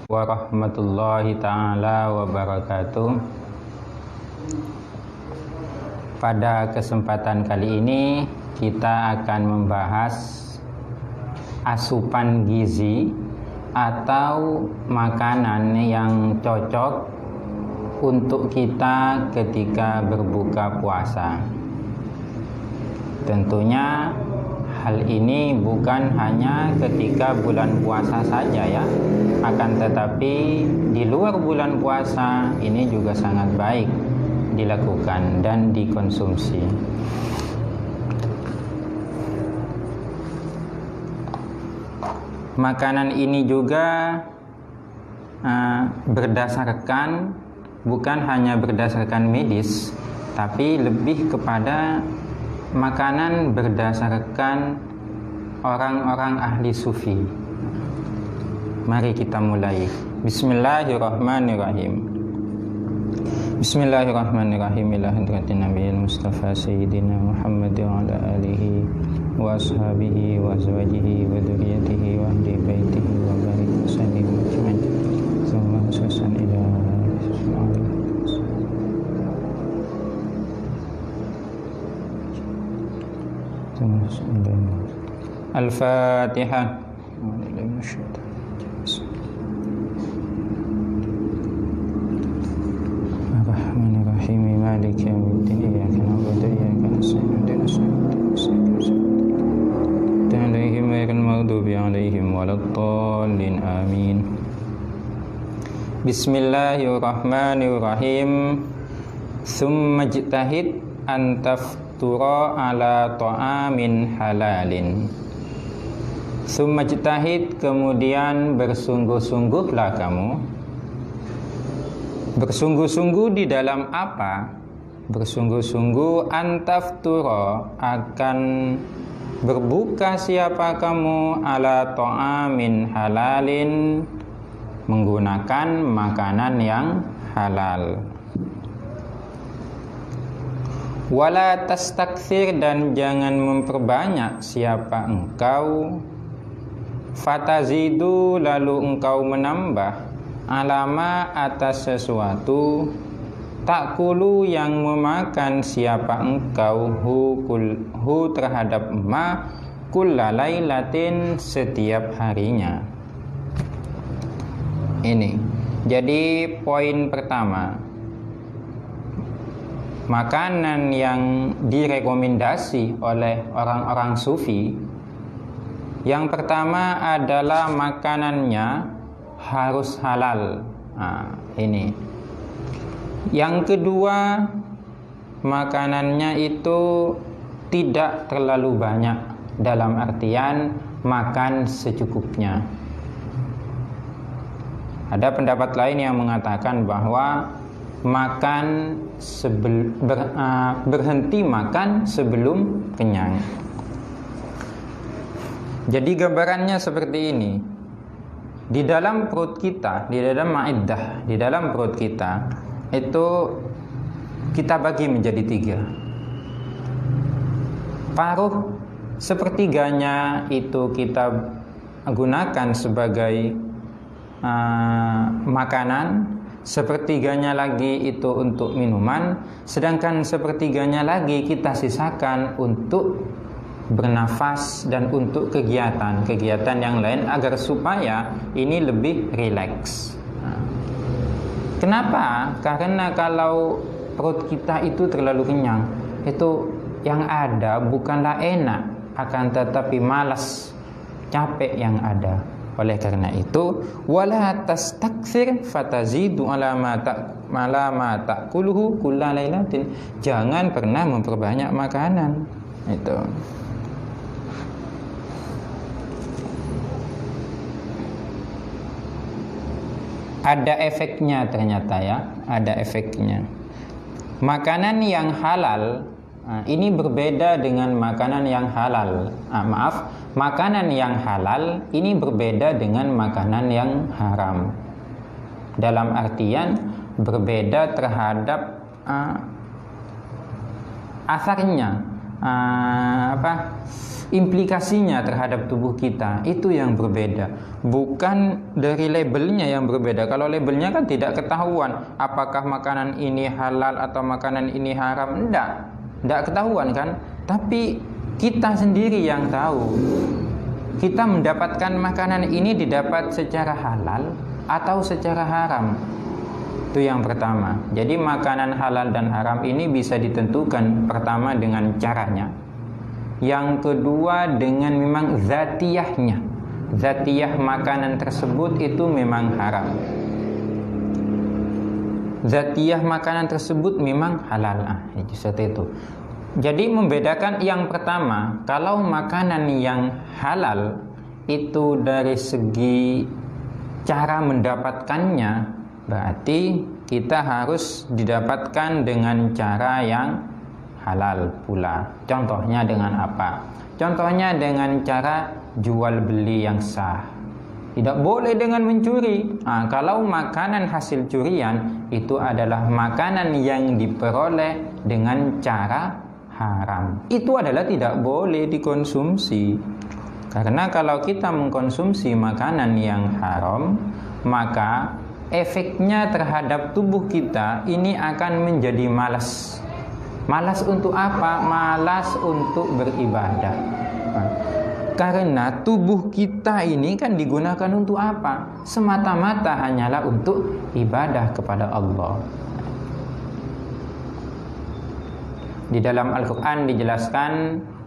warahmatullahi ta'ala wabarakatuh. Pada kesempatan kali ini kita akan membahas asupan gizi atau makanan yang cocok untuk kita ketika berbuka puasa. Tentunya hal ini bukan hanya ketika bulan puasa saja ya, akan tetapi di luar bulan puasa ini juga sangat baik dilakukan dan dikonsumsi. Makanan ini juga bukan hanya berdasarkan medis, tapi lebih kepada makanan berdasarkan orang-orang ahli sufi. Mari kita mulai. Bismillahirrahmanirrahim. Bismillahirrahmanirrahim. Ila hadratin nabiyil mustafa sayyidina Muhammad wa ala alihi wa ashabihi wa azwajihi wa dzurriyyatihi wa ahli baitihi wa barik wa sallim ajma'in. Sallallahu alaihi ila Al-Fatihah. Ar-Rahmanir-Rahim. Maliki yaumiddin. Iyyaka na'budu wa iyyaka nasta'in. Ihdinas siratal mustaqim. Alaihim ghairil maghdubi alaihim waladdallin. Amin. Bismillahirrahmanirrahim. Tsumma ijtahid an taftura ala ta'amin halalin. Tsumma ijtahid, kemudian bersungguh-sungguhlah kamu. Bersungguh-sungguh di dalam apa? Bersungguh-sungguh antaftura, akan berbuka siapa kamu ala ta'amin halalin, menggunakan makanan yang halal. Wala tastakthir, dan jangan memperbanyak siapa engkau. Fatazidu, lalu engkau menambah. Alama, atas sesuatu. Takulu, yang memakan siapa engkau. Hu terhadap ma. Kulla lailatin, setiap harinya. Ini jadi poin pertama. Makanan yang direkomendasi oleh orang-orang sufi, yang pertama adalah makanannya harus halal. Ini. Yang kedua, makanannya itu tidak terlalu banyak, dalam artian makan secukupnya. Ada pendapat lain yang mengatakan bahwa berhenti makan sebelum kenyang. Jadi gambarannya seperti ini. Di dalam perut kita, di dalam ma'iddah, di dalam perut kita, itu kita bagi menjadi 3. Paruh sepertiganya itu kita gunakan sebagai makanan, sepertiganya lagi itu untuk minuman, sedangkan sepertiganya lagi kita sisakan untuk bernafas dan untuk kegiatan yang lain, agar supaya ini lebih rileks. Kenapa? Karena kalau perut kita itu terlalu kenyang, itu yang ada bukanlah enak, akan tetapi malas, capek yang ada. Oleh karena itu, wala tastakthir fatazidu ala ma ta'kuluhu kulla lailatin. Jangan pernah memperbanyak makanan. Itu. Ada efeknya ternyata ya, ada efeknya. Makanan yang halal ini berbeda dengan makanan yang halal. Makanan yang halal ini berbeda dengan makanan yang haram. Dalam artian berbeda terhadap asarnya. implikasinya terhadap tubuh kita itu yang berbeda, bukan dari labelnya yang berbeda. Kalau labelnya kan tidak ketahuan apakah makanan ini halal atau makanan ini haram, tidak ketahuan kan. Tapi kita sendiri yang tahu, kita mendapatkan makanan ini didapat secara halal atau secara haram. Itu yang pertama. Jadi makanan halal dan haram ini bisa ditentukan pertama dengan caranya. Yang kedua dengan memang zatiyahnya. Zatiyah makanan tersebut itu memang haram. Zatiyah makanan tersebut memang halal. Itu seperti itu. Jadi membedakan yang pertama, kalau makanan yang halal itu dari segi cara mendapatkannya, berarti kita harus didapatkan dengan cara yang halal pula. Contohnya dengan apa? Contohnya dengan cara jual beli yang sah. Tidak boleh dengan mencuri. Kalau makanan hasil curian itu adalah makanan yang diperoleh dengan cara haram, itu adalah tidak boleh dikonsumsi. Karena kalau kita mengkonsumsi makanan yang haram, maka efeknya terhadap tubuh kita ini akan menjadi malas. Malas untuk apa? Malas untuk beribadah. Karena tubuh kita ini kan digunakan untuk apa? Semata-mata hanyalah untuk ibadah kepada Allah. Di dalam Al-Quran dijelaskan,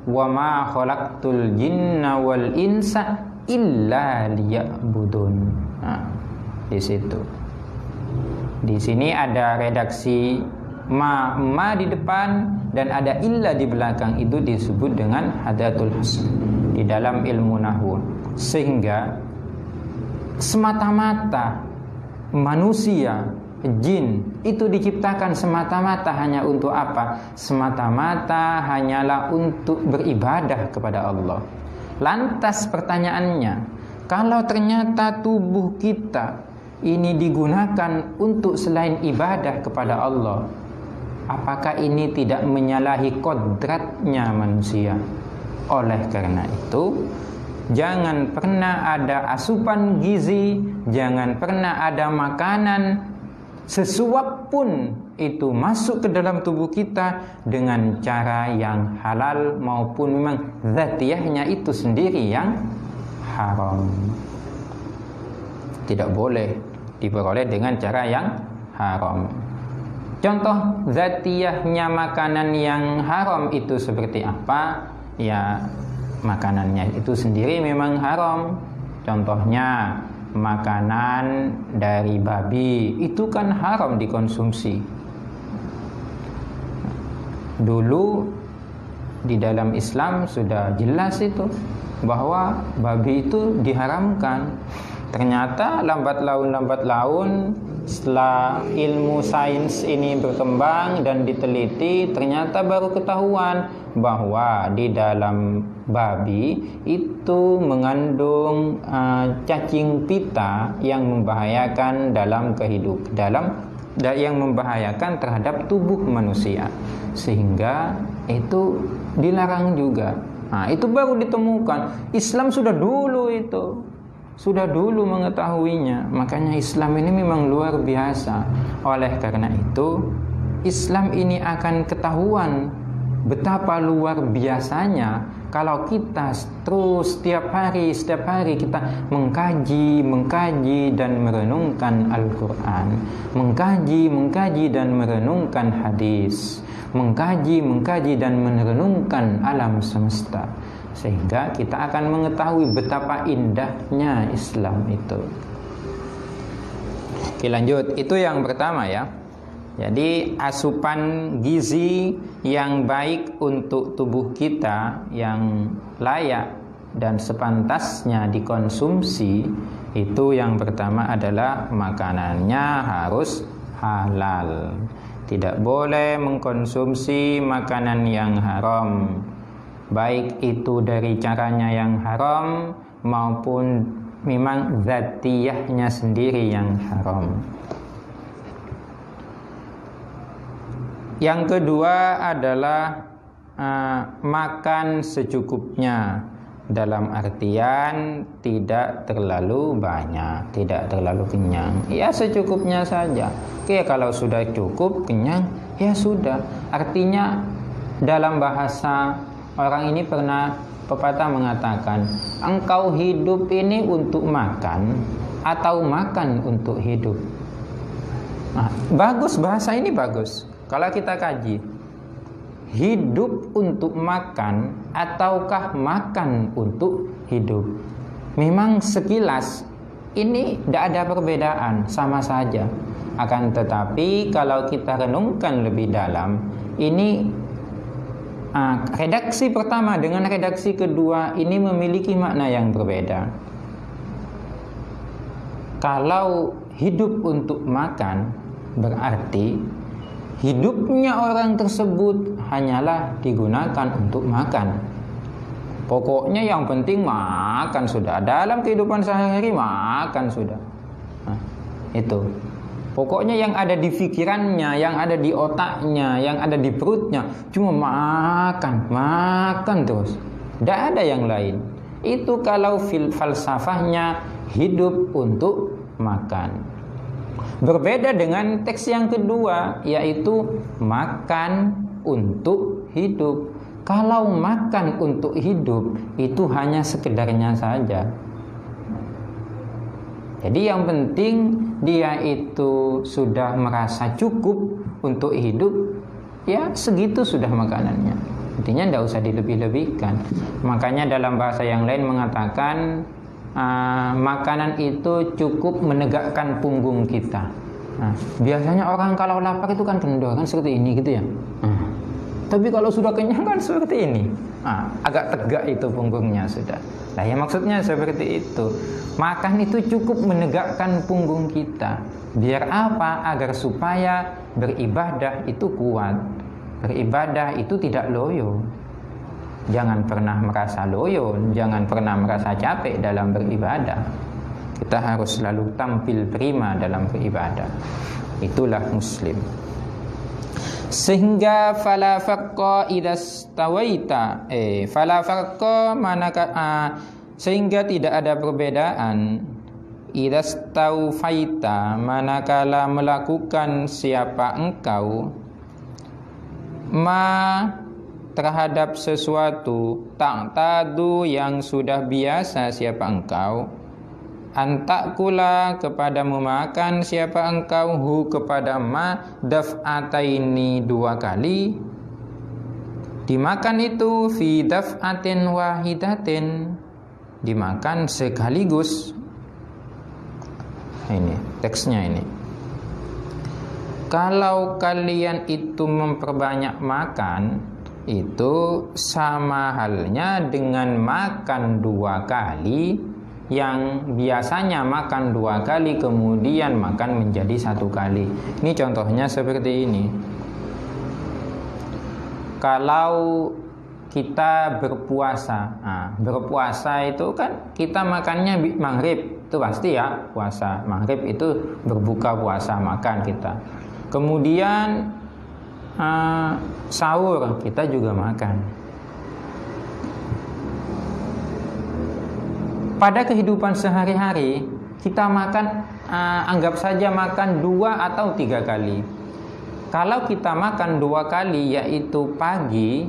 wa ma khalaqtul jinna wal insa illa liya'budun. Di situ. Di sini ada redaksi ma di depan dan ada illa di belakang, itu disebut dengan hadatul hasr di dalam ilmu nahwu. Sehingga semata-mata manusia, jin itu diciptakan semata-mata hanya untuk apa? Semata-mata hanyalah untuk beribadah kepada Allah. Lantas pertanyaannya, kalau ternyata tubuh kita ini digunakan untuk selain ibadah kepada Allah, apakah ini tidak menyalahi kodratnya manusia? Oleh karena itu, jangan pernah ada asupan gizi, jangan pernah ada makanan sesuap pun itu masuk ke dalam tubuh kita dengan cara yang halal maupun memang zatiyahnya itu sendiri yang haram. Tidak boleh diperoleh dengan cara yang haram. Contoh zatiyahnya makanan yang haram itu seperti apa? Ya, makanannya itu sendiri memang haram. Contohnya makanan dari babi itu kan haram dikonsumsi. Dulu di dalam Islam sudah jelas itu bahwa babi itu diharamkan. Ternyata lambat laun setelah ilmu sains ini berkembang dan diteliti, ternyata baru ketahuan bahwa di dalam babi itu mengandung cacing pita yang membahayakan yang membahayakan terhadap tubuh manusia, sehingga itu dilarang juga. Itu baru ditemukan. Islam sudah dulu mengetahuinya. Makanya Islam ini memang luar biasa. Oleh karena itu, Islam ini akan ketahuan betapa luar biasanya kalau kita terus setiap hari kita mengkaji dan merenungkan Al-Quran, mengkaji dan merenungkan hadis, mengkaji dan merenungkan alam semesta, sehingga kita akan mengetahui betapa indahnya Islam itu. Oke, lanjut. Itu yang pertama ya. Jadi asupan gizi yang baik untuk tubuh kita, yang layak dan sepantasnya dikonsumsi, itu yang pertama adalah makanannya harus halal. Tidak boleh mengkonsumsi makanan yang haram, baik itu dari caranya yang haram maupun memang zatiyahnya sendiri yang haram. Yang kedua adalah makan secukupnya, dalam artian tidak terlalu banyak, tidak terlalu kenyang, ya secukupnya saja. Oke, kalau sudah cukup kenyang, ya sudah. Artinya dalam bahasa orang ini pernah pepatah mengatakan, engkau hidup ini untuk makan atau makan untuk hidup. Nah, bagus, bahasa ini bagus. Kalau kita kaji, hidup untuk makan ataukah makan untuk hidup? Memang sekilas ini tidak ada perbedaan, sama saja. Akan tetapi kalau kita renungkan lebih dalam, ini redaksi pertama dengan redaksi kedua ini memiliki makna yang berbeda. Kalau hidup untuk makan berarti hidupnya orang tersebut hanyalah digunakan untuk makan. Pokoknya yang penting makan sudah. Dalam kehidupan sehari-hari makan sudah. Nah, itu. Pokoknya yang ada di pikirannya, yang ada di otaknya, yang ada di perutnya cuma makan terus. Tidak ada yang lain. Itu kalau falsafahnya hidup untuk makan. Berbeda dengan teks yang kedua, yaitu makan untuk hidup. Kalau makan untuk hidup itu hanya sekedarnya saja. Jadi yang penting dia itu sudah merasa cukup untuk hidup, ya segitu sudah makanannya. Intinya tidak usah dilebih-lebihkan. Makanya dalam bahasa yang lain mengatakan makanan itu cukup menegakkan punggung kita. Nah, biasanya orang kalau lapar itu kan kendor kan seperti ini gitu ya. Tapi kalau sudah kenyang kan seperti ini. Agak tegak itu punggungnya sudah. Nah, ya maksudnya seperti itu. Makan itu cukup menegakkan punggung kita. Biar apa? Agar supaya beribadah itu kuat. Beribadah itu tidak loyo. Jangan pernah merasa loyo, jangan pernah merasa capek dalam beribadah. Kita harus selalu tampil prima dalam beribadah. Itulah muslim. Sehingga fala farqa idastawaita fala farqa sehingga tidak ada perbedaan idastaufaita manakala melakukan siapa engkau terhadap sesuatu ta'tadu yang sudah biasa siapa engkau, antakula kepada memakan siapa engkau hu kepada ma daf'ataini 2 kali, dimakan itu fi daf'atin wahidatin, dimakan sekaligus. Ini teksnya ini. Kalau kalian itu memperbanyak makan, itu sama halnya dengan makan 2 kali, yang biasanya makan 2 kali kemudian makan menjadi 1 kali. Ini contohnya seperti ini. Kalau kita berpuasa, berpuasa itu kan kita makannya maghrib, itu pasti ya puasa. Maghrib itu berbuka puasa, makan kita. Kemudian sahur kita juga makan. Pada kehidupan sehari-hari kita makan, anggap saja makan 2 atau 3 kali. Kalau kita makan 2 kali, yaitu pagi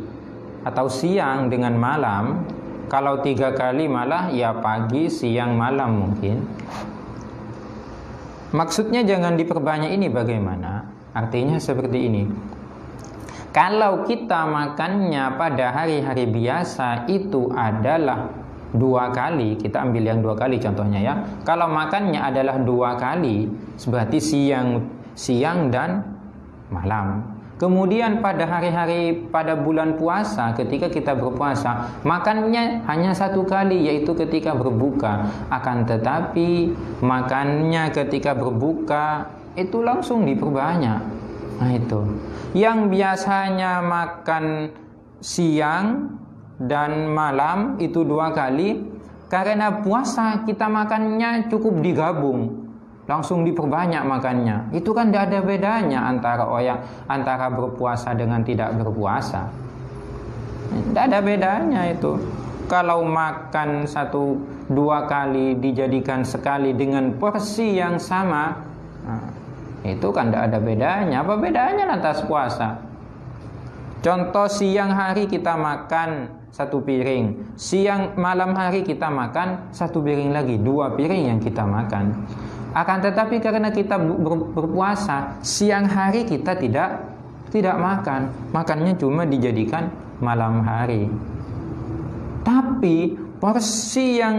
atau siang dengan malam. Kalau 3 kali malah ya pagi, siang, malam mungkin. Maksudnya jangan diperbanyak ini bagaimana? Artinya seperti ini. Kalau kita makannya pada hari-hari biasa itu adalah 2 kali, kita ambil yang 2 kali contohnya ya. Kalau makannya adalah 2 kali, berarti siang dan malam. Kemudian pada hari-hari pada bulan puasa, ketika kita berpuasa, makannya hanya 1 kali, yaitu ketika berbuka. Akan tetapi makannya ketika berbuka itu langsung diperbanyak. Nah itu, yang biasanya makan siang dan malam itu 2 kali, karena puasa kita makannya cukup digabung, langsung diperbanyak makannya. Itu kan tidak ada bedanya antara berpuasa dengan tidak berpuasa. Tidak ada bedanya itu. Kalau makan 1-2 kali dijadikan sekali dengan porsi yang sama, itu kan tidak ada bedanya. Apa bedanya lantas puasa? Contoh, siang hari kita makan 1 piring, malam hari kita makan 1 piring lagi, 2 piring yang kita makan. Akan tetapi karena kita berpuasa, siang hari kita tidak makan, makannya cuma dijadikan malam hari. Tapi porsinya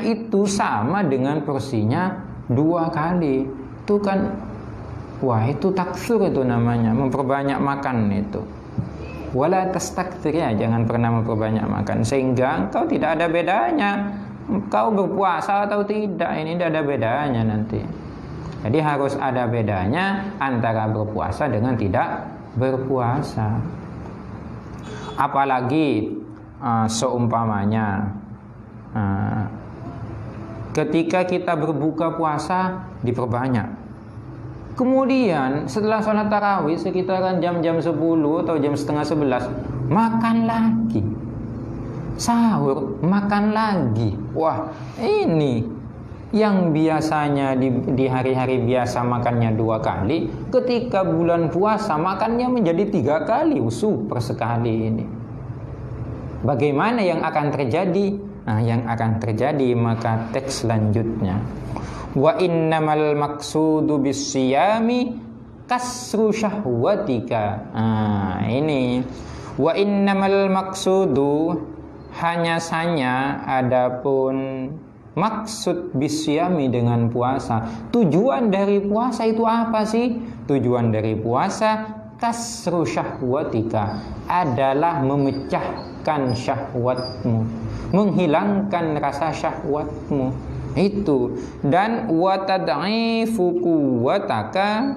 itu sama dengan porsinya 2 kali. Itu kan, wah, itu taksur itu namanya, memperbanyak makan itu. Wala tastakthir, ya, jangan pernah memperbanyak makan sehingga engkau tidak ada bedanya engkau berpuasa atau tidak. Ini tidak ada bedanya nanti. Jadi harus ada bedanya antara berpuasa dengan tidak berpuasa. Apalagi seumpamanya ketika kita berbuka puasa diperbanyak, kemudian setelah sholat tarawih sekitaran jam 10 atau jam setengah 11 makan lagi, sahur makan lagi. Wah, ini yang biasanya di hari-hari biasa makannya 2 kali, ketika bulan puasa makannya menjadi 3 kali. Super sekali ini. Bagaimana yang akan terjadi? Nah, yang akan terjadi maka teks selanjutnya. Wa innamal maqsudu bisyami kasru syahwatika. Ini wa innamal maqsudu, hanya saja adapun maksud bisyami dengan puasa. Tujuan dari puasa itu apa sih? Tujuan dari puasa kasru syahwatika adalah memecahkan syahwatmu, menghilangkan rasa syahwatmu itu. Dan wa tad'ifu quwwataka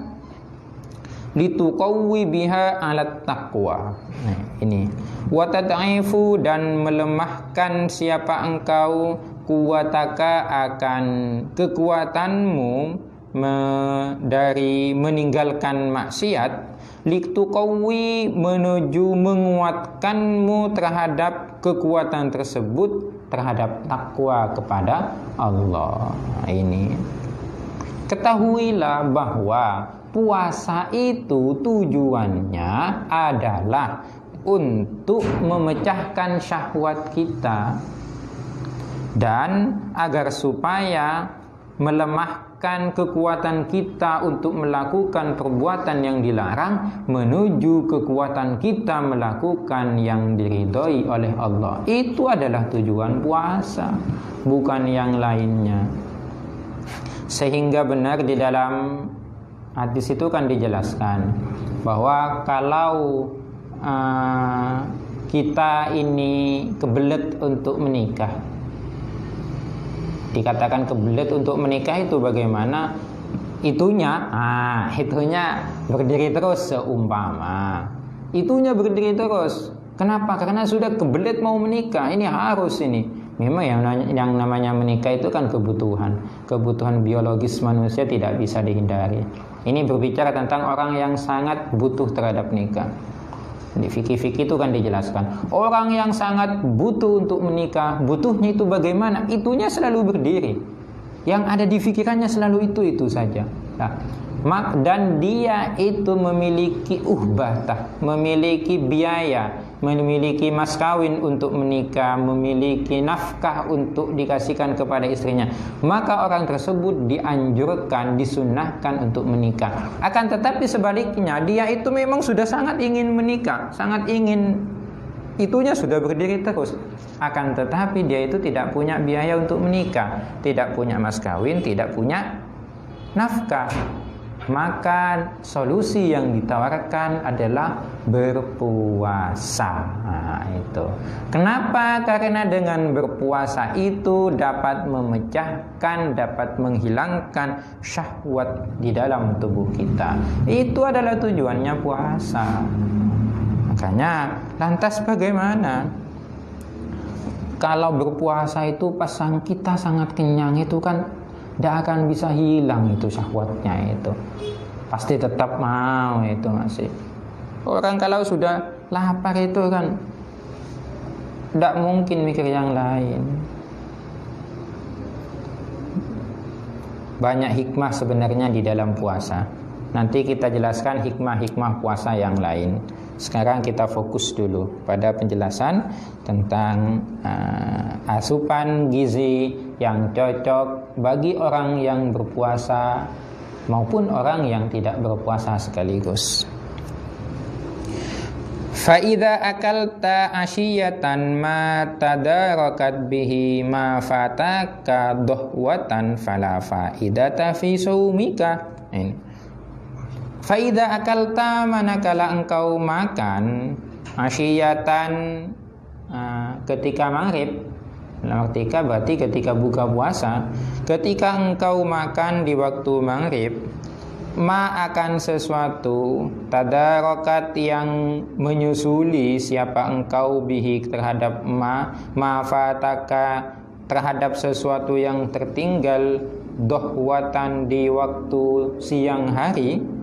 lituqawwi biha 'alat taqwa. Nah, ini wa tad'ifu, dan melemahkan siapa engkau, kuwataka, akan kekuatanmu dari meninggalkan maksiat, lituqawwi, menuju menguatkanmu terhadap kekuatan tersebut, terhadap takwa kepada Allah. Ini ketahuilah bahwa puasa itu tujuannya adalah untuk memecahkan syahwat kita, dan agar supaya melemahkan kekuatan kita untuk melakukan perbuatan yang dilarang, menuju kekuatan kita melakukan yang diridhoi oleh Allah. Itu adalah tujuan puasa, bukan yang lainnya. Sehingga benar di dalam hadis itu kan dijelaskan bahwa kalau kita ini kebelet untuk menikah, dikatakan kebelet untuk menikah itu bagaimana? Itunya berdiri terus seumpama. Itunya berdiri terus. Kenapa? Karena sudah kebelet mau menikah. Ini harus ini. Memang yang namanya menikah itu kan kebutuhan biologis manusia, tidak bisa dihindari. Ini berbicara tentang orang yang sangat butuh terhadap nikah. Di fikih-fikih itu kan dijelaskan, orang yang sangat butuh untuk menikah, butuhnya itu bagaimana? Itunya selalu berdiri. Yang ada di pikirannya selalu itu saja. Nah, dan dia itu memiliki memiliki biaya, memiliki mas kawin untuk menikah, memiliki nafkah untuk dikasihkan kepada istrinya. Maka orang tersebut dianjurkan, disunnahkan untuk menikah. Akan tetapi sebaliknya, dia itu memang sudah sangat ingin menikah, sangat ingin, itunya sudah berdiri terus. Akan tetapi dia itu tidak punya biaya untuk menikah, tidak punya mas kawin, tidak punya nafkah. Maka solusi yang ditawarkan adalah berpuasa. Nah, itu. Kenapa? Karena dengan berpuasa itu dapat memecahkan, dapat menghilangkan syahwat di dalam tubuh kita. Itu adalah tujuannya puasa. Makanya, lantas bagaimana? Kalau berpuasa itu pas kita sangat kenyang itu kan tidak akan bisa hilang itu syahwatnya itu. Pasti tetap mau itu masih. Orang kalau sudah lapar itu kan tidak mungkin mikir yang lain. Banyak hikmah sebenarnya di dalam puasa. Nanti kita jelaskan hikmah-hikmah puasa yang lain. Sekarang kita fokus dulu pada penjelasan tentang asupan gizi yang cocok bagi orang yang berpuasa maupun orang yang tidak berpuasa sekaligus. Fa idza akalta ashiyatan ma tadarakat bihi ma fataka dhahwatan fala faidata fi saumika. Ini Faida akalta, manakala engkau makan asyiyatan ketika maghrib, ketika berarti ketika buka puasa, ketika engkau makan di waktu maghrib, ma akan sesuatu tadarokat yang menyusuli siapa engkau bihi terhadap ma fataka terhadap sesuatu yang tertinggal dohwatan di waktu siang hari.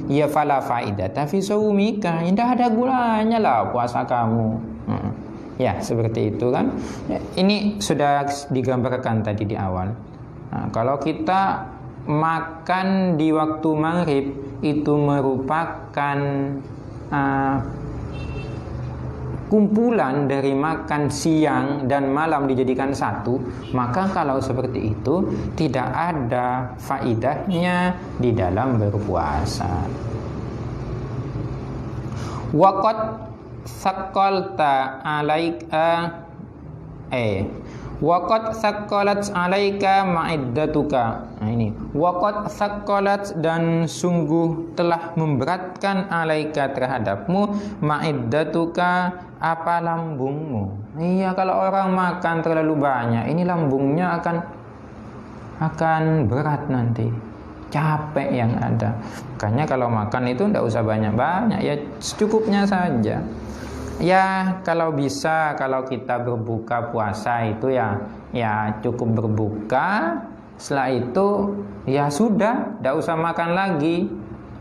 Ya fala faidata fi saumika, tidak ada gunanya lah puasa kamu. Ya seperti itu kan. Ini sudah digambarkan tadi di awal. Kalau kita makan di waktu maghrib itu merupakan kumpulan dari makan siang dan malam dijadikan satu, maka kalau seperti itu tidak ada faidahnya di dalam berpuasa. Waqad saqqalta alaika waqad saqqalat alaika ma'iddatuka. Nah ini waqad saqqalat, dan sungguh telah memberatkan alaika terhadapmu ma'iddatuka apa lambungmu. Iya, kalau orang makan terlalu banyak, ini lambungnya akan berat nanti, capek yang ada. Makanya kalau makan itu tidak usah banyak-banyak, ya secukupnya saja. Ya kalau bisa, kalau kita berbuka puasa itu ya cukup berbuka. Setelah itu ya sudah, tidak usah makan lagi.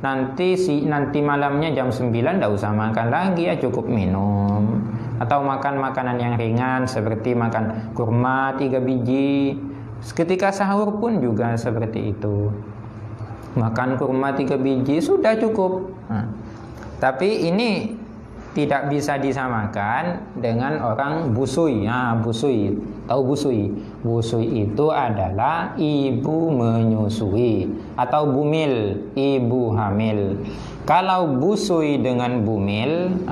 Nanti malamnya jam 9 tidak usah makan lagi, ya cukup minum. Atau makan makanan yang ringan seperti makan kurma 3 biji. Ketika sahur pun juga seperti itu. Makan kurma 3 biji sudah cukup. Tapi ini tidak bisa disamakan dengan orang busui. Busui, tahu busui? Busui itu adalah ibu menyusui, atau bumil, ibu hamil. Kalau busui dengan bumil,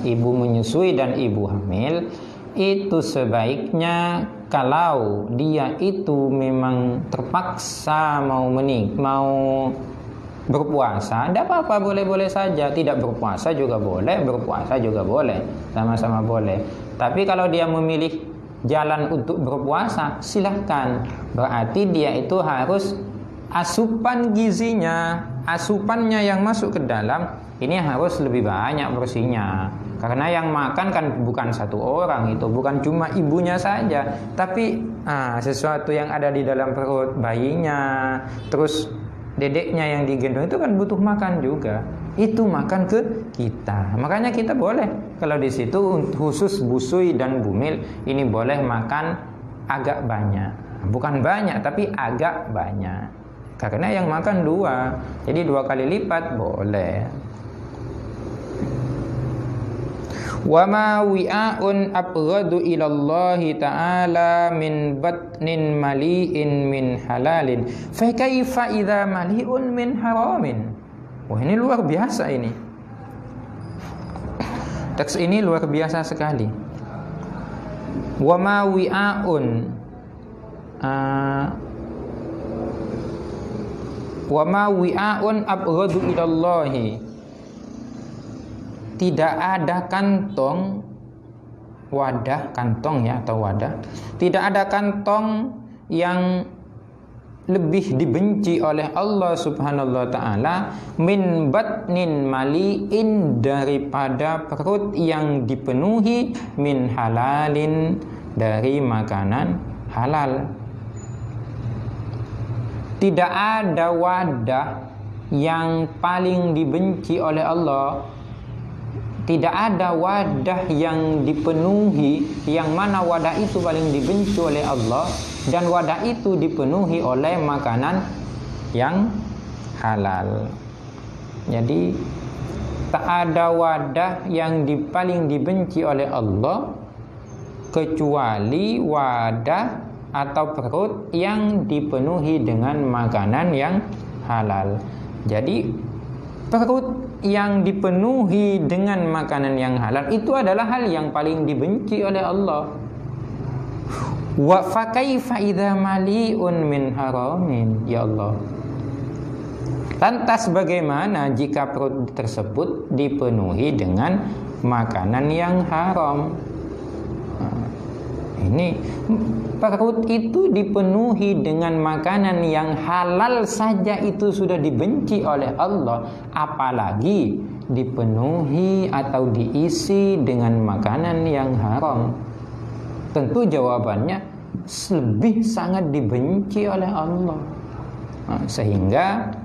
ibu menyusui dan ibu hamil, itu sebaiknya kalau dia itu memang terpaksa mau berpuasa, tidak apa-apa, boleh-boleh saja. Tidak berpuasa juga boleh, berpuasa juga boleh, sama-sama boleh. Tapi kalau dia memilih jalan untuk berpuasa, silahkan. Berarti dia itu harus asupan gizinya, asupannya yang masuk ke dalam, ini harus lebih banyak porsinya. Karena yang makan kan bukan satu orang, itu bukan cuma ibunya saja, tapi sesuatu yang ada di dalam perut bayinya, terus dedeknya yang digendong itu kan butuh makan juga. Itu makan ke kita. Makanya kita boleh kalau di situ khusus busui dan bumil ini boleh makan agak banyak. Bukan banyak tapi agak banyak. Karena yang makan 2, jadi 2 kali lipat boleh. Wa ma wi'aun abghadu ilallahi ta'ala min batnin mali'in min halalin fa kaifa idza mali'un min haramin. Wah, ini luar biasa ini. Teks ini luar biasa sekali. Wa ma wi'aun wa ma wi'aun abghadu ilallahi. Tidak ada kantong, kantong atau wadah. Tidak ada kantong yang lebih dibenci oleh Allah Subhanahu wa ta'ala min batnin mali'in, daripada perut yang dipenuhi min halalin, dari makanan halal. Tidak ada wadah yang paling dibenci oleh Allah. Tidak ada wadah yang dipenuhi, yang mana wadah itu paling dibenci oleh Allah, dan wadah itu dipenuhi oleh makanan yang halal. Jadi tak ada wadah yang paling dibenci oleh Allah kecuali wadah atau perut yang dipenuhi dengan makanan yang halal. Jadi perut yang dipenuhi dengan makanan yang halal itu adalah hal yang paling dibenci oleh Allah. Wa fa kaifa idza mali'un min haramin, ya Allah. Lantas bagaimana jika perut tersebut dipenuhi dengan makanan yang haram? Ini perut itu dipenuhi dengan makanan yang halal saja itu sudah dibenci oleh Allah, apalagi dipenuhi atau diisi dengan makanan yang haram. Tentu jawabannya lebih sangat dibenci oleh Allah. Sehingga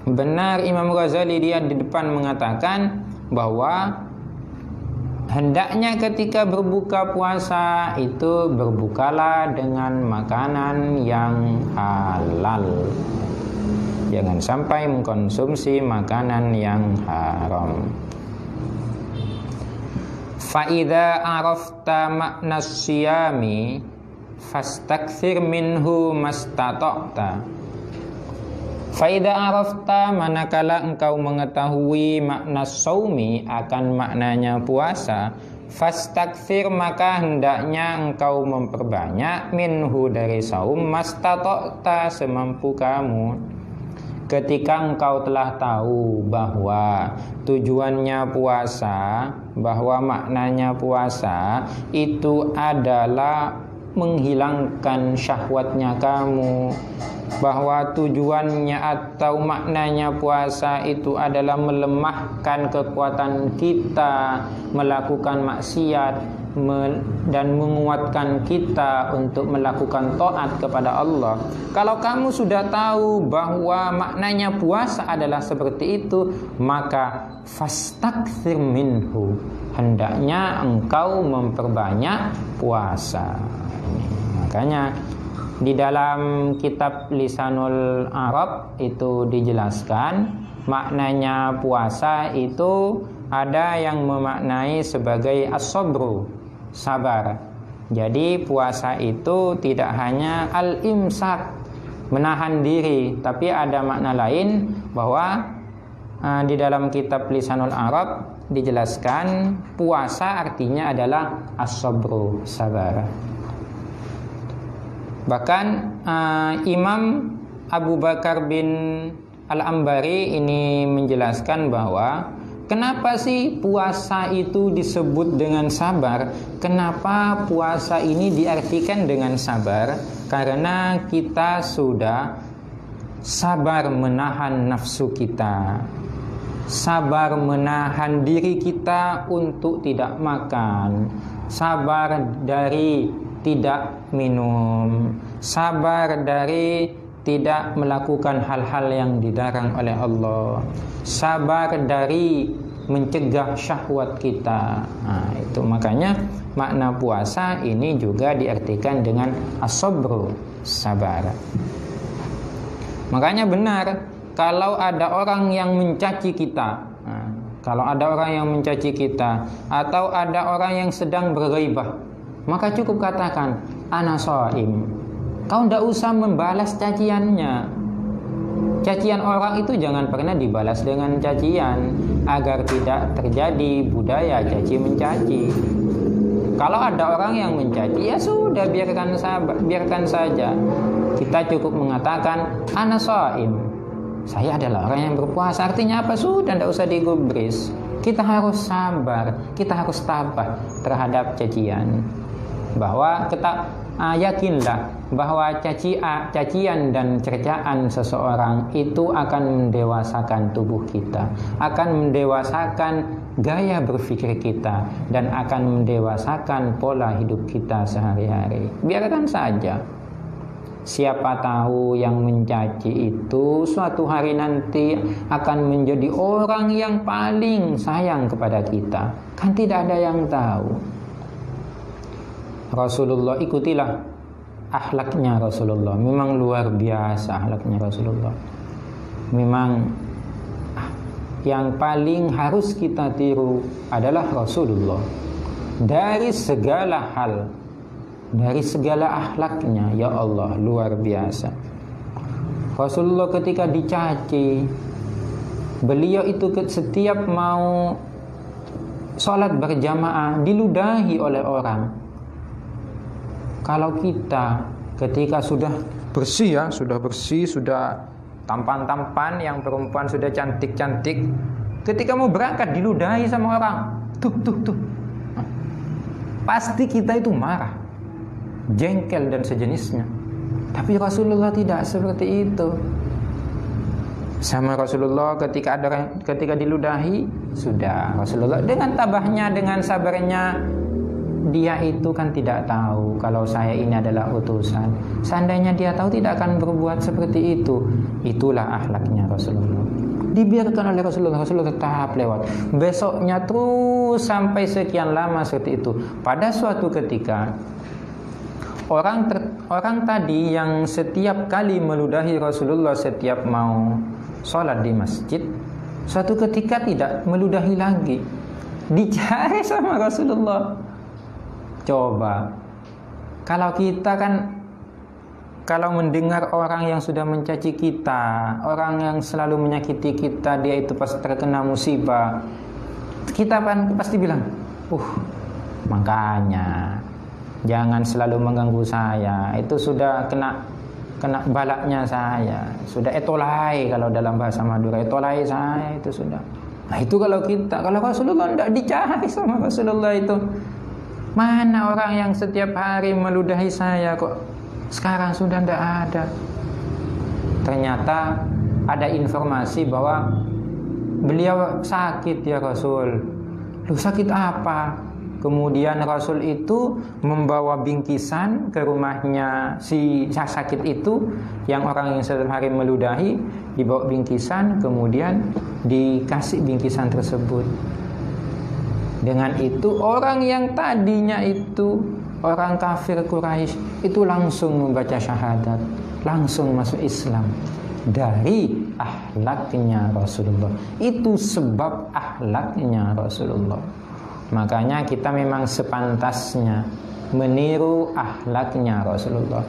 benar Imam Ghazali dia di depan mengatakan bahwa hendaknya ketika berbuka puasa itu berbukalah dengan makanan yang halal. Jangan sampai mengkonsumsi makanan yang haram. Fa idza arafta makna siyami fastakthir minhu mastata'ta. Fa idza arafta, manakala engkau mengetahui makna saumi, akan maknanya puasa, fastakthir, maka hendaknya engkau memperbanyak minhu dari saum mastata'ta, semampu kamu. Ketika engkau telah tahu bahwa tujuannya puasa, bahwa maknanya puasa itu adalah menghilangkan syahwatnya kamu, bahwa tujuannya atau maknanya puasa itu adalah melemahkan kekuatan kita melakukan maksiat dan menguatkan kita untuk melakukan taat kepada Allah. Kalau kamu sudah tahu bahwa maknanya puasa adalah seperti itu, maka fastakthir minhu, hendaknya engkau memperbanyak puasa. Makanya di dalam kitab Lisanul Arab itu dijelaskan maknanya puasa itu ada yang memaknai sebagai as-sabru, sabar. Jadi puasa itu tidak hanya al-imsak, menahan diri, tapi ada makna lain bahwa di dalam kitab Lisanul Arab dijelaskan puasa artinya adalah as-sabru, sabar. Bahkan Imam Abu Bakar bin Al-Ambari ini menjelaskan bahwa kenapa sih puasa itu disebut dengan sabar? Kenapa puasa ini diartikan dengan sabar? Karena kita sudah sabar menahan nafsu kita, sabar menahan diri kita untuk tidak makan, sabar dari tidak minum, sabar dari tidak melakukan hal-hal yang dilarang oleh Allah, sabar dari mencegah syahwat kita. Nah, itu makanya makna puasa ini juga diartikan dengan as-sabru, sabar. Makanya benar kalau ada orang yang mencaci kita, kalau ada orang yang mencaci kita, atau ada orang yang sedang berghaibah, maka cukup katakan ana shaim. Kau tidak usah membalas caciannya. Cacian orang itu jangan pernah dibalas dengan cacian, agar tidak terjadi budaya caci mencaci. Kalau ada orang yang mencaci, ya sudah, biarkan saja. Kita cukup mengatakan ana shaim, saya adalah orang yang berpuasa. Artinya apa? Sudah, tidak usah digubris. Kita harus sabar, kita harus tabah terhadap cacian. Bahwa kita yakinlah bahwa cacian dan cercaan seseorang itu akan mendewasakan tubuh kita, akan mendewasakan gaya berpikir kita, dan akan mendewasakan pola hidup kita sehari-hari. Biarkan saja. Siapa tahu yang mencaci itu suatu hari nanti akan menjadi orang yang paling sayang kepada kita. Kan tidak ada yang tahu. Rasulullah, ikutilah akhlaknya Rasulullah. Memang luar biasa akhlaknya Rasulullah. Memang yang paling harus kita tiru adalah Rasulullah. Dari segala hal, dari segala akhlaknya, ya Allah, luar biasa. Rasulullah ketika dicaci, beliau itu setiap mau sholat berjamaah diludahi oleh orang. Kalau kita ketika sudah bersih ya, sudah bersih, sudah tampan-tampan, yang perempuan sudah cantik-cantik, ketika mau berangkat diludahi sama orang, tuh, pasti kita itu marah, jengkel dan sejenisnya. Tapi Rasulullah tidak seperti itu. Sama Rasulullah ketika diludahi, sudah Rasulullah dengan tabahnya, dengan sabarnya, dia itu kan tidak tahu kalau saya ini adalah utusan. Seandainya dia tahu, tidak akan berbuat seperti itu. Itulah akhlaknya Rasulullah. Dibiarkan oleh Rasulullah tetap lewat. Besoknya terus sampai sekian lama seperti itu. Pada suatu ketika orang tadi yang setiap kali meludahi Rasulullah setiap mau sholat di masjid, suatu ketika tidak meludahi lagi, dicari sama Rasulullah. Coba kalau kita kan, kalau mendengar orang yang sudah mencaci kita, orang yang selalu menyakiti kita, dia itu pasti terkena musibah, kita kan pasti bilang, makanya jangan selalu mengganggu saya, itu sudah kena balaknya saya, sudah etolai kalau dalam bahasa Madura, etolai saya itu sudah. Nah itu kalau kita, kalau Rasulullah tidak dicari sama Rasulullah itu. Mana orang yang setiap hari meludahi saya kok sekarang sudah tidak ada. Ternyata ada informasi bahwa beliau sakit ya Rasul. Loh, sakit apa? Kemudian Rasul itu membawa bingkisan ke rumahnya si sakit itu, yang orang yang setiap hari meludahi, dibawa bingkisan, kemudian dikasih bingkisan tersebut. Dengan itu orang yang tadinya itu orang kafir Quraisy itu langsung membaca syahadat, langsung masuk Islam dari akhlaknya Rasulullah. Itu sebab akhlaknya Rasulullah. Makanya kita memang sepantasnya meniru akhlaknya Rasulullah.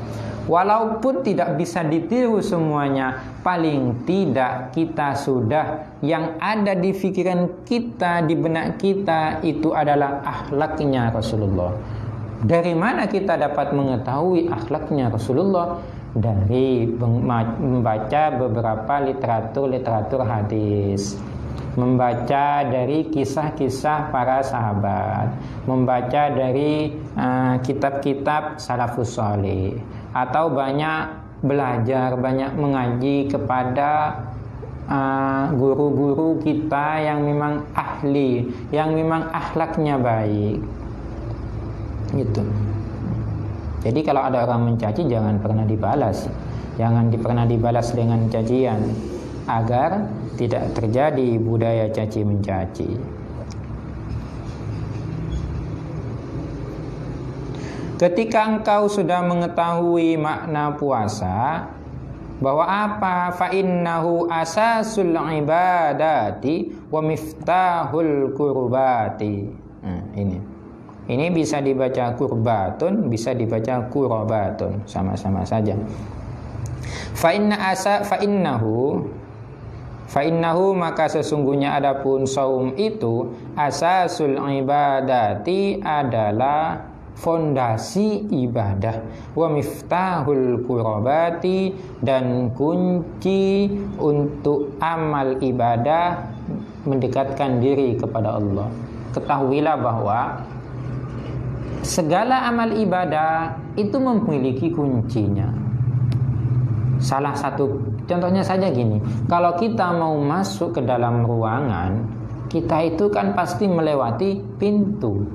Walaupun tidak bisa ditiru semuanya, paling tidak kita sudah, yang ada di pikiran kita, di benak kita, itu adalah akhlaknya Rasulullah. Dari mana kita dapat mengetahui akhlaknya Rasulullah? Dari membaca beberapa literatur hadis, membaca dari kisah-kisah para sahabat, membaca dari kitab-kitab salafus salih, atau banyak belajar, banyak mengaji kepada guru-guru kita yang memang ahli, yang memang akhlaknya baik. Gitu. Jadi kalau ada orang mencaci, jangan pernah dibalas. Jangan pernah dibalas dengan cacian, agar tidak terjadi budaya caci mencaci. Ketika engkau sudah mengetahui makna puasa, bahwa apa? Fa innahu asasul ibadati wa miftahul kurbati. Nah, ini bisa dibaca kurbatun, bisa dibaca kurabatun, sama-sama saja. Fa innahu maka sesungguhnya adapun saum itu asasul ibadati adalah fondasi ibadah, wa miftahul kurabati dan kunci untuk amal ibadah mendekatkan diri kepada Allah. Ketahuilah bahwa segala amal ibadah itu memiliki kuncinya. Salah satu contohnya saja gini, kalau kita mau masuk ke dalam ruangan, kita itu kan pasti melewati pintu.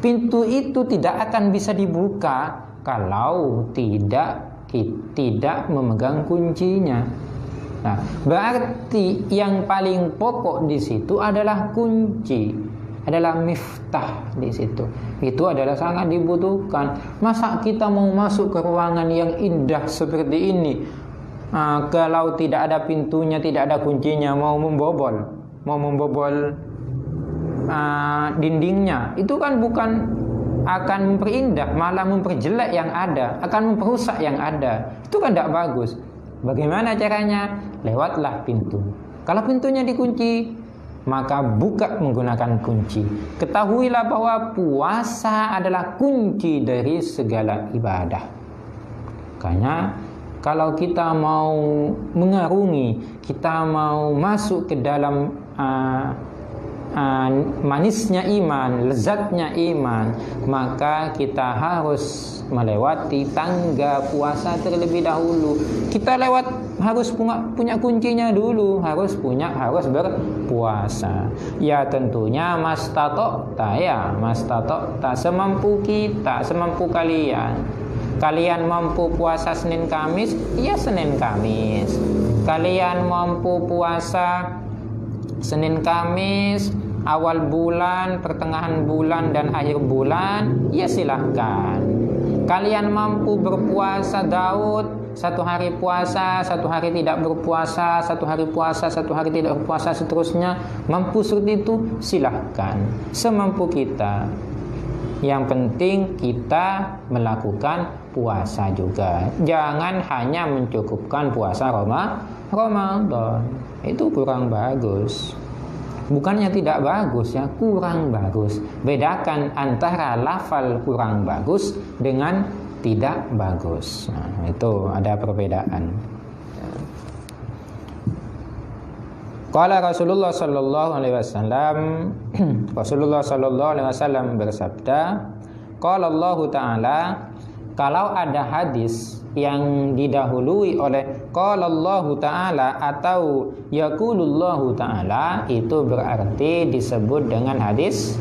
Pintu itu tidak akan bisa dibuka kalau tidak tidak memegang kuncinya. Nah, berarti yang paling pokok di situ adalah kunci, adalah miftah di situ. Itu adalah sangat dibutuhkan. Masa kita mau masuk ke ruangan yang indah seperti ini, kalau tidak ada pintunya, tidak ada kuncinya, mau membobol dindingnya, itu kan bukan akan memperindah, malah memperjelek yang ada, akan memperusak yang ada. Itu kan tidak bagus. Bagaimana caranya? Lewatlah pintu. Kalau pintunya dikunci, maka buka menggunakan kunci. Ketahuilah bahwa puasa adalah kunci dari segala ibadah. Makanya kalau kita mau mengarungi, kita mau masuk ke dalam manisnya iman, lezatnya iman, maka kita harus melewati tangga puasa terlebih dahulu. Kita harus punya kuncinya dulu, harus berpuasa. Ya tentunya mastatokta, semampu kita, semampu kalian. Kalian mampu puasa Senin Kamis, ya Senin Kamis. Kalian mampu puasa Senin Kamis, awal bulan, pertengahan bulan, dan akhir bulan, ya silahkan. Kalian mampu berpuasa Daud, 1 hari puasa, 1 hari tidak berpuasa, 1 hari puasa, 1 hari tidak berpuasa, seterusnya. Mampu seperti itu, silahkan. Semampu kita. Yang penting kita melakukan puasa juga. Jangan hanya mencukupkan puasa Ramadan. Itu kurang bagus. Bukannya tidak bagus ya, kurang bagus. Bedakan antara lafal kurang bagus dengan tidak bagus. Nah, itu ada perbedaan. Qala Rasulullah sallallahu alaihi wasallam, Rasulullah sallallahu alaihi wasallam bersabda, qala Allah Ta'ala, kalau ada hadis yang didahului oleh qala Allah Ta'ala atau yaqulullahu Ta'ala, itu berarti disebut dengan hadis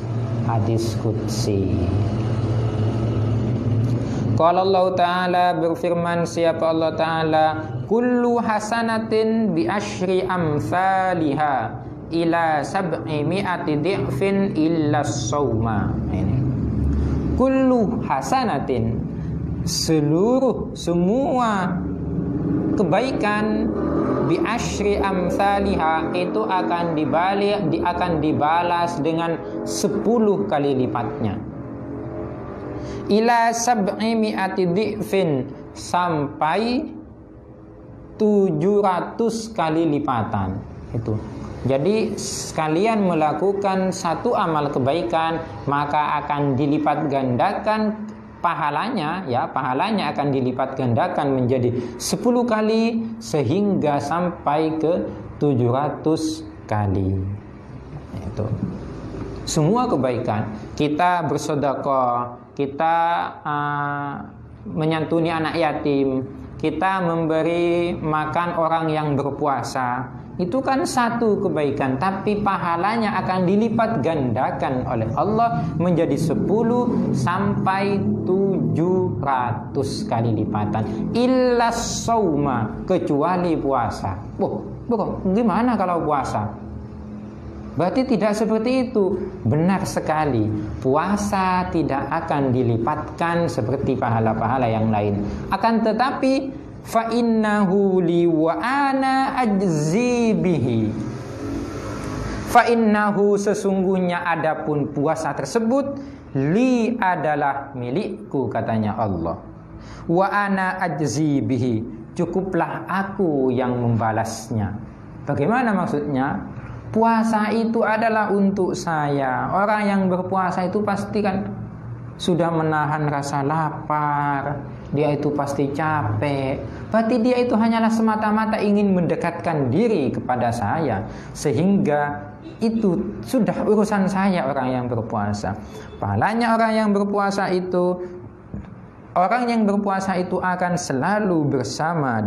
qudsi. Qala Allah Ta'ala, berfirman siapa Allah Ta'ala, kullu hasanatin bi asyri amsalha ila 700 di'fin illa as-sawma. Ini kullu hasanatin, semua kebaikan bi asyri amsalha, itu akan dibalas dengan 10 kali lipatnya. Ila 700 di'fin, sampai 700 kali lipatan. Itu. Jadi sekalian melakukan satu amal kebaikan, maka akan dilipat gandakan pahalanya, ya, pahalanya akan dilipat gandakan menjadi 10 kali sehingga sampai ke 700 kali. Itu. Semua kebaikan, kita bersedekah, kita menyantuni anak yatim, kita memberi makan orang yang berpuasa, itu kan satu kebaikan, tapi pahalanya akan dilipat gandakan oleh Allah menjadi 10 sampai 700 kali lipatan. Illa shauma, kecuali puasa. Bro, gimana kalau puasa? Berarti tidak seperti itu. Benar sekali, puasa tidak akan dilipatkan seperti pahala-pahala yang lain. Akan tetapi fa innahu li wa ana ajzi bihi. Fa innahu, sesungguhnya adapun puasa tersebut, li adalah milikku, katanya Allah. Wa ana ajzi bihi, cukuplah aku yang membalasnya. Bagaimana maksudnya? Puasa itu adalah untuk saya. Orang yang berpuasa itu pasti kan sudah menahan rasa lapar, dia itu pasti capek. Berarti dia itu hanyalah semata-mata ingin mendekatkan diri kepada saya, sehingga itu sudah urusan saya orang yang berpuasa. Pahalanya orang yang berpuasa itu, akan selalu bersama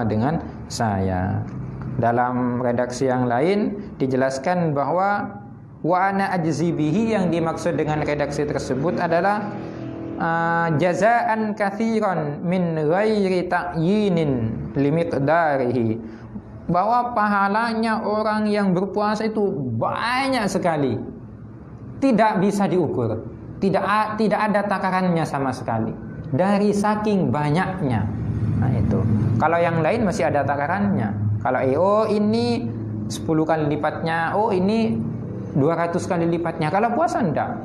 dengan saya. Dalam redaksi yang lain dijelaskan bahwa wa ana ajzi bihi, yang dimaksud dengan redaksi tersebut adalah jazaan katsiran min ghairi ta'yinin limiqdarihi, bahwa pahalanya orang yang berpuasa itu banyak sekali, tidak bisa diukur, tidak ada takarannya sama sekali, dari saking banyaknya. Nah itu, kalau yang lain masih ada takarannya. Kalau ini 10 kali lipatnya, ini 200 kali lipatnya. Kalau puasa enggak,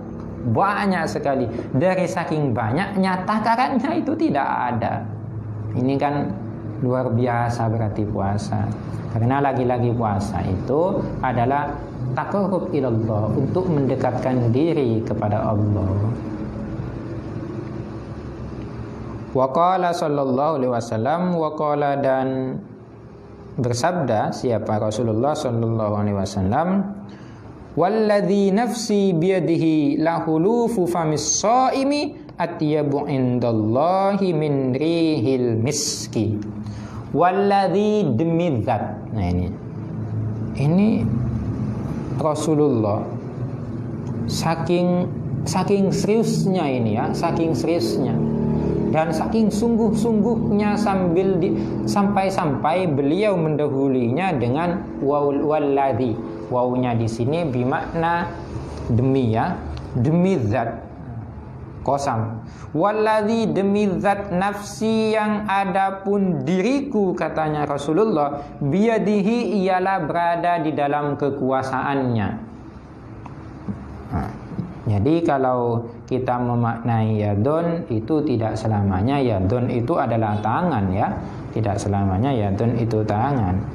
banyak sekali, dari saking banyaknya takarannya itu tidak ada. Ini kan luar biasa berarti puasa. Karena lagi-lagi puasa itu adalah taqarrub ilallah, untuk mendekatkan diri kepada Allah. Wa qala sallallahu alaihi wasallam, wa qala, dan bersabda siapa Rasulullah sallallahu alaihi wasallam, walladzi nafsi biyadihi lahulufu famis shaimi atyabu indallahi min rihil miski. Walladzi, demi zat. Nah ini Rasulullah saking seriusnya ini ya, saking seriusnya dan saking sungguh-sungguhnya sampai beliau mendahulinya dengan walladzi. Wawunya di sini bermakna demi ya, demi zat, qasam. Walladzi, demi zat nafsi yang adapun diriku, katanya Rasulullah, biyadihi, ialah berada di dalam kekuasaannya. Nah, jadi kalau kita memaknai yadun, itu tidak selamanya yadun itu adalah tangan ya, tidak selamanya yadun itu tangan.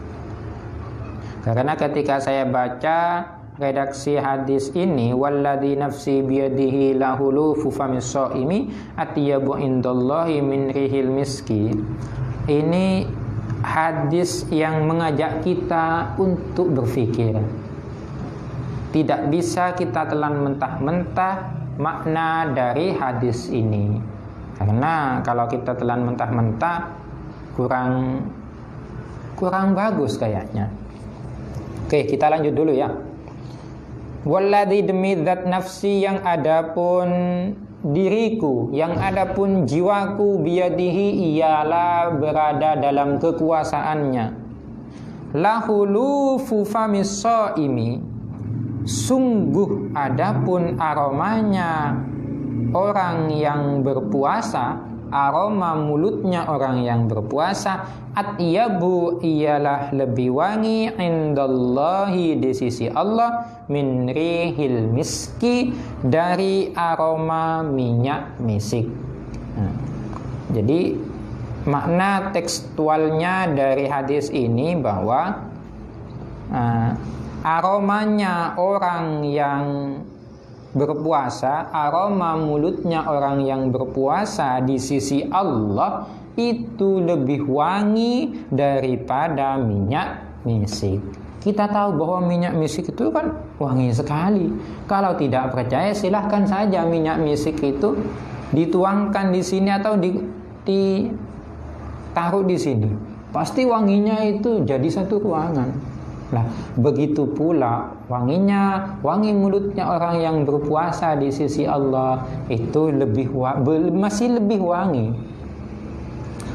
Karena ketika saya baca redaksi hadis ini, walladzi nafsi biyadihi lahulufu famis shaimi atyabu indallahi min rihil miski, ini hadis yang mengajak kita untuk berpikir. Tidak bisa kita telan mentah-mentah makna dari hadis ini, karena kalau kita telan mentah-mentah kurang bagus kayaknya. Oke, kita lanjut dulu ya. Walladzi, demi zat nafsi yang adapun diriku, yang adapun jiwaku, biyadihi, ialah berada dalam kekuasaannya. Lahulufu famis shaimi, sungguh adapun aromanya orang yang berpuasa, aroma mulutnya orang yang berpuasa, atyabu, ialah lebih wangi, indallahi, di sisi Allah, min rihil miski, dari aroma minyak misik. Jadi makna tekstualnya dari hadis ini bahwa aromanya orang yang berpuasa, aroma mulutnya orang yang berpuasa di sisi Allah itu lebih wangi daripada minyak misik. Kita tahu bahwa minyak misik itu kan wangi sekali. Kalau tidak percaya, silahkan saja minyak misik itu dituangkan di sini atau ditaruh di sini. Pasti wanginya itu jadi satu ruangan. Nah, begitu pula wangi mulutnya orang yang berpuasa di sisi Allah itu masih lebih wangi.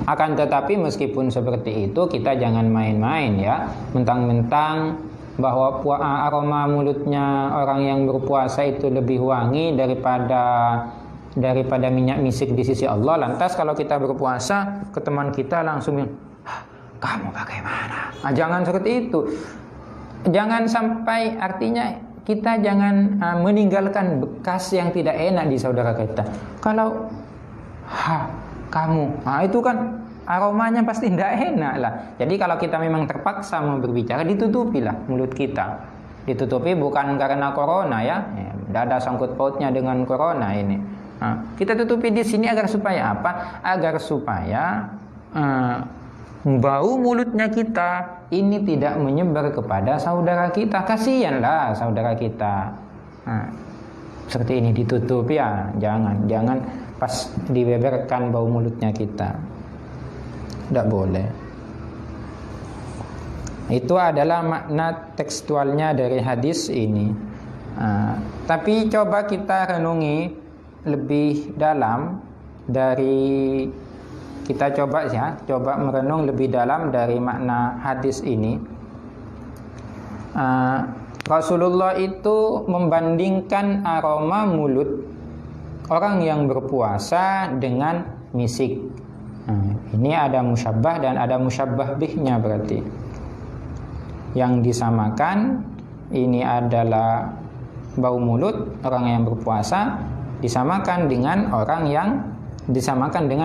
Akan tetapi meskipun seperti itu, kita jangan main-main ya, mentang-mentang bahwa aroma mulutnya orang yang berpuasa itu lebih wangi daripada minyak misik di sisi Allah. Lantas kalau kita berpuasa, ke teman kita langsung kamu bagaimana? Nah, jangan seperti itu. Jangan sampai, artinya kita jangan meninggalkan bekas yang tidak enak di saudara kita. Kalau kamu, itu kan aromanya pasti tidak enak lah. Jadi kalau kita memang terpaksa mau berbicara, ditutupilah mulut kita. Ditutupi bukan karena corona ya, tidak ada sangkut pautnya dengan corona ini. Kita tutupi di sini agar supaya apa? Agar supaya bau mulutnya kita ini tidak menyebar kepada saudara kita. Kasihanlah saudara kita. Seperti ini ditutup ya, jangan pas dibeberkan bau mulutnya kita. Tidak boleh. Itu adalah makna tekstualnya dari hadis ini. Tapi coba kita renungi, lebih dalam dari kita coba merenung lebih dalam dari makna hadis ini. Rasulullah itu membandingkan aroma mulut orang yang berpuasa dengan misik. Ini ada musyabbah dan ada musyabbah bihnya berarti. Yang disamakan ini adalah bau mulut orang yang berpuasa disamakan dengan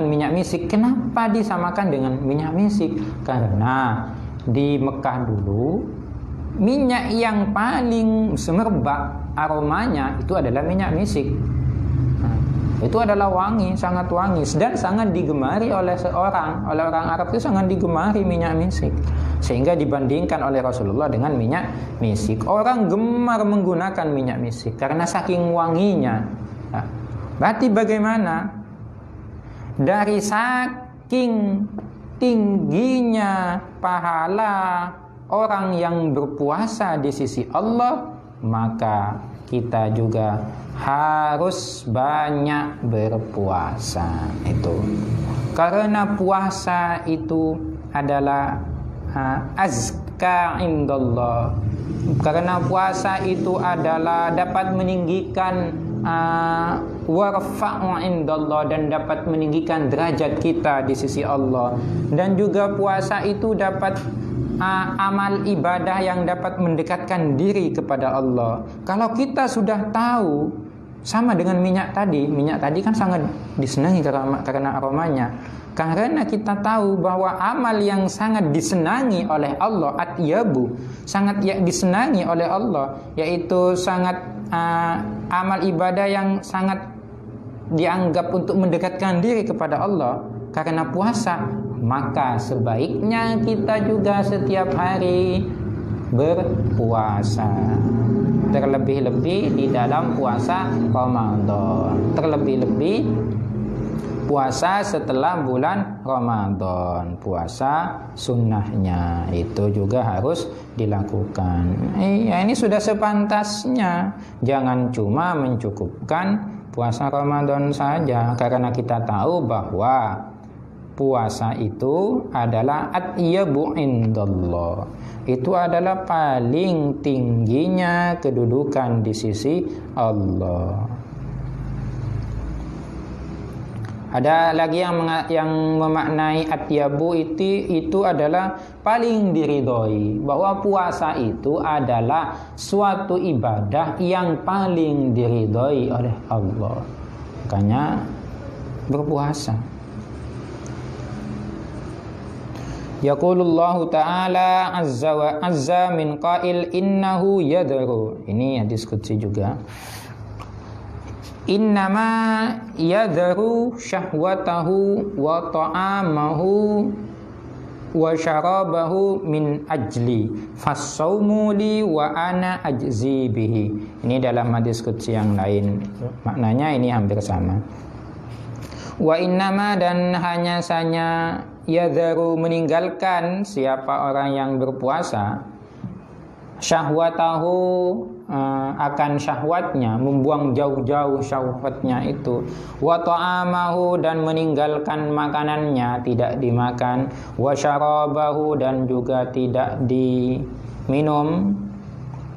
minyak misik. Kenapa disamakan dengan minyak misik? Karena di Mekah dulu minyak yang paling semerbak aromanya itu adalah minyak misik. Itu adalah wangi, sangat wangi dan sangat digemari oleh orang Arab itu sangat digemari minyak misik. Sehingga dibandingkan oleh Rasulullah dengan minyak misik. Orang gemar menggunakan minyak misik karena saking wanginya. Berarti bagaimana? Dari saking tingginya pahala orang yang berpuasa di sisi Allah, maka kita juga harus banyak berpuasa. Itu karena puasa itu adalah azka indallah. Karena puasa itu adalah dapat meninggikan warfa'u indallah, dan dapat meninggikan derajat kita di sisi Allah. Dan juga puasa itu dapat amal ibadah yang dapat mendekatkan diri kepada Allah. Kalau kita sudah tahu, sama dengan minyak tadi kan sangat disenangi karena aromanya. Karena kita tahu bahwa amal yang sangat disenangi oleh Allah, atyabu, sangat disenangi oleh Allah, yaitu sangat amal ibadah yang sangat dianggap untuk mendekatkan diri kepada Allah karena puasa, maka sebaiknya kita juga setiap hari berpuasa. Terlebih-lebih di dalam puasa Ramadan. Terlebih-lebih puasa setelah bulan Ramadan. Puasa sunnahnya itu juga harus dilakukan. Ini sudah sepantasnya. Jangan cuma mencukupkan puasa Ramadan saja, karena kita tahu bahwa puasa itu adalah atyabu indallah. Itu adalah paling tingginya kedudukan di sisi Allah. Ada lagi yang memaknai atyabu itu adalah paling diridhoi, bahwa puasa itu adalah suatu ibadah yang paling diridhoi oleh Allah. Makanya berpuasa. Yaqulullahu ta'ala azza min qail innahu yadharu. Ini hadis qudsi juga. Innama yadharu syahwatahu wa ta'amahu wa syarabahu min ajli fassaumu li wa ana ajzi bihi. Ini dalam hadis qudsi yang lain. Maknanya ini hampir sama. Wa innama, dan hanya saja yadharu, meninggalkan siapa orang yang berpuasa, syahwatahu, akan syahwatnya, membuang jauh-jauh syahwatnya itu, wa ta'amahu, dan meninggalkan makanannya, tidak dimakan, wa syarabahu, dan juga tidak diminum,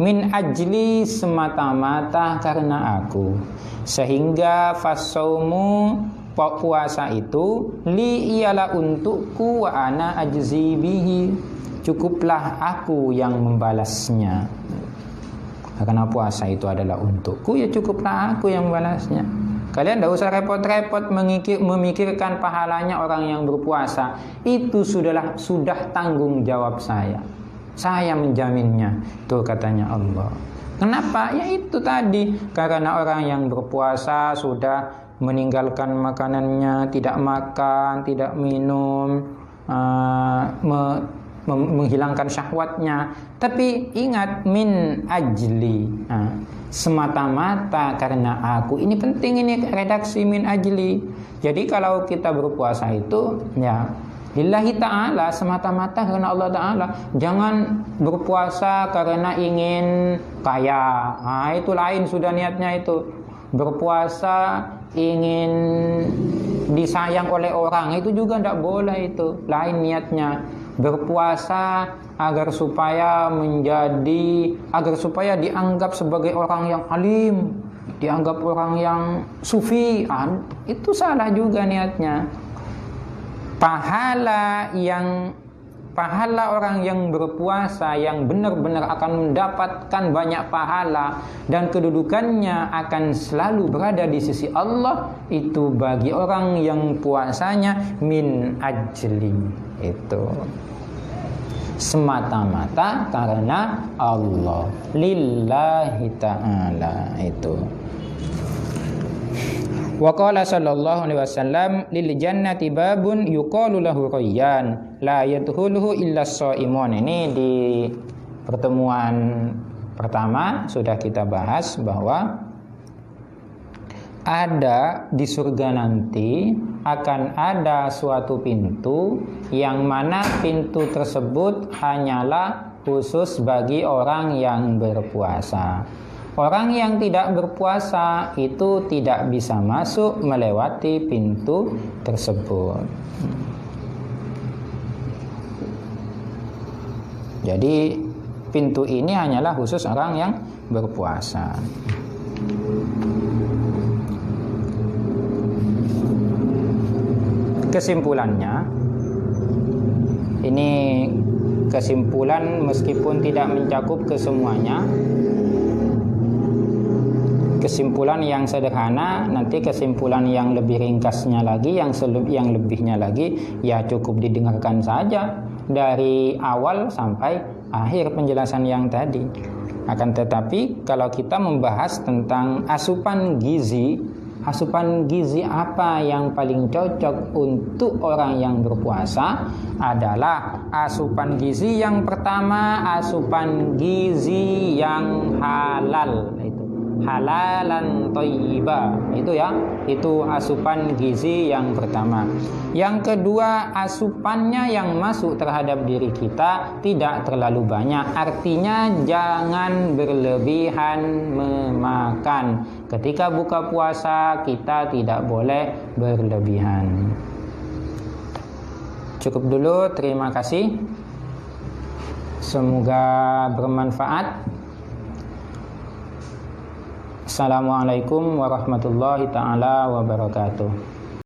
min ajli, semata-mata karena aku, sehingga fasaumu, puasa itu li, ialah untukku, wa ana ajzi bihi, cukuplah aku yang membalasnya. Karena puasa itu adalah untukku, ya cukuplah aku yang membalasnya. Kalian tidak usah repot-repot memikirkan pahalanya orang yang berpuasa. Itu sudah tanggung jawab saya menjaminnya. Itu katanya Allah. Kenapa? Ya itu tadi, karena orang yang berpuasa sudah meninggalkan makanannya, tidak makan, tidak minum, menghilangkan syahwatnya. Tapi ingat, min ajli, semata-mata karena aku. Ini penting, ini redaksi min ajli. Jadi kalau kita berpuasa itu ya lillahi ta'ala, semata-mata karena Allah Ta'ala. Jangan berpuasa karena ingin kaya. Itu lain sudah niatnya itu. Berpuasa ingin disayang oleh orang, itu juga tidak boleh. Itu lain niatnya. Berpuasa agar supaya dianggap sebagai orang yang alim, dianggap orang yang sufi, itu salah juga niatnya. Pahala orang yang berpuasa yang benar-benar akan mendapatkan banyak pahala dan kedudukannya akan selalu berada di sisi Allah, itu bagi orang yang puasanya min ajli, itu semata-mata karena Allah, lillahi ta'ala. Itu wa qala sallallahu alaihi wasallam, lil jannati babun yuqalu lahu rayyan la yadkhuluhu illa shaimun. Ini di pertemuan pertama sudah kita bahas bahwa ada di surga nanti akan ada suatu pintu yang mana pintu tersebut hanyalah khusus bagi orang yang berpuasa. Orang yang tidak berpuasa itu tidak bisa masuk melewati pintu tersebut. Jadi pintu ini hanyalah khusus orang yang berpuasa. Kesimpulannya, ini kesimpulan meskipun tidak mencakup kesemuanya. Kesimpulan yang sederhana, nanti kesimpulan yang lebih ringkasnya lagi, yang lebihnya lagi, ya cukup didengarkan saja dari awal sampai akhir penjelasan yang tadi. Akan tetapi kalau kita membahas tentang asupan gizi apa yang paling cocok untuk orang yang berpuasa adalah asupan gizi yang pertama, asupan gizi yang halal. Halalan thayyiba, itu asupan gizi yang pertama. Yang kedua, asupannya yang masuk terhadap diri kita tidak terlalu banyak. Artinya jangan berlebihan memakan. Ketika buka puasa kita tidak boleh berlebihan. Cukup dulu, terima kasih. Semoga bermanfaat. Assalamualaikum warahmatullahi ta'ala wabarakatuh.